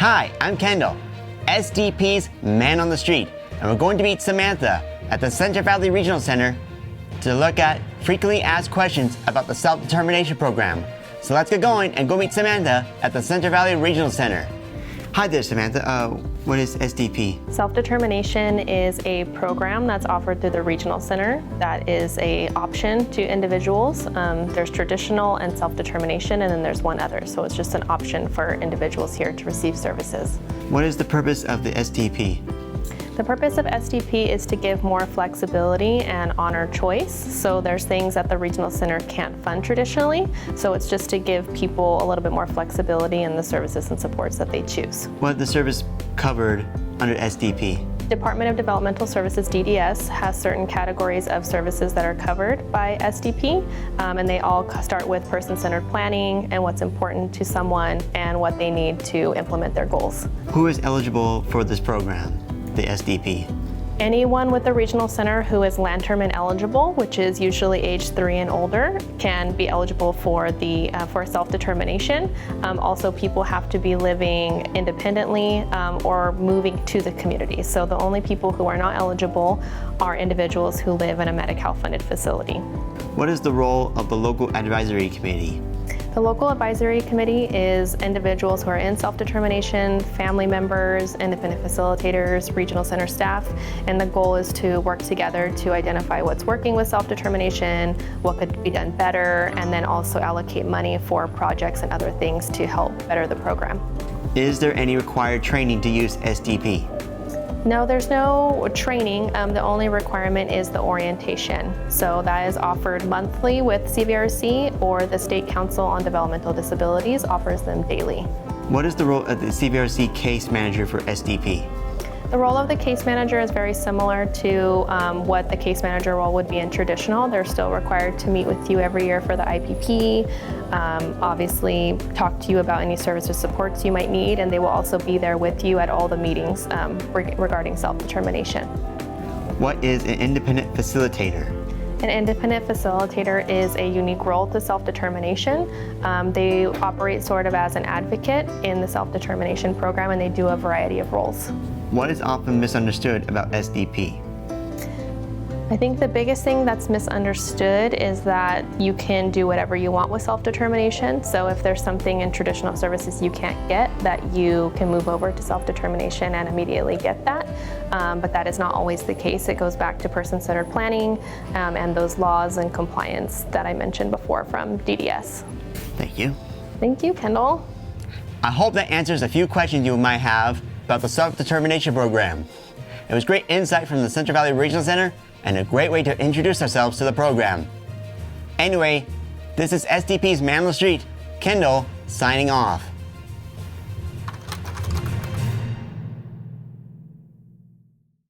Hi, I'm Kendall, SDP's Man on the Street, and we're going to meet Samantha at the Central Valley Regional Center to look at frequently asked questions about the self-determination program. So let's get going and go meet Samantha at the Central Valley Regional Center. Hi there, Samantha. What is SDP? Self-determination is a program that's offered through the Regional Center that is an option to individuals. There's traditional and self-determination, and then there's one other. So it's just an option for individuals here to receive services. What is the purpose of the SDP? The purpose of SDP is to give more flexibility and honor choice. So there's things that the Regional Center can't fund traditionally. So it's just to give people a little bit more flexibility in the services and supports that they choose. What is the service covered under SDP? Department of Developmental Services, DDS, has certain categories of services that are covered by SDP, and they all start with person-centered planning and what's important to someone and what they need to implement their goals. Who is eligible for this program, the SDP? Anyone with the Regional Center who is land-term eligible, which is usually age 3 and older, can be eligible for for self-determination. Also, people have to be living independently or moving to the community. So the only people who are not eligible are individuals who live in a Medi-Cal funded facility. What is the role of the local advisory committee? The local advisory committee is individuals who are in self-determination, family members, independent facilitators, regional center staff, and the goal is to work together to identify what's working with self-determination, what could be done better, and then also allocate money for projects and other things to help better the program. Is there any required training to use SDP? No, there's no training. The only requirement is the orientation. So that is offered monthly with CVRC, or the State Council on Developmental Disabilities offers them daily. What is the role of the CVRC case manager for SDP? The role of the case manager is very similar to what the case manager role would be in traditional. They're still required to meet with you every year for the IPP, obviously talk to you about any services supports you might need, and they will also be there with you at all the meetings regarding self-determination. What is an independent facilitator? An independent facilitator is a unique role to self-determination. They operate sort of as an advocate in the self-determination program, and they do a variety of roles. What is often misunderstood about SDP? I think the biggest thing that's misunderstood is that you can do whatever you want with self-determination. So if there's something in traditional services you can't get, that you can move over to self-determination and immediately get that. But that is not always the case. It goes back to person-centered planning and those laws and compliance that I mentioned before from DDS. Thank you. Thank you, Kendall. I hope that answers a few questions you might have about the self-determination program. It was great insight from the Central Valley Regional Center and a great way to introduce ourselves to the program. Anyway, this is SDP's Man on the Street, Kendall, signing off.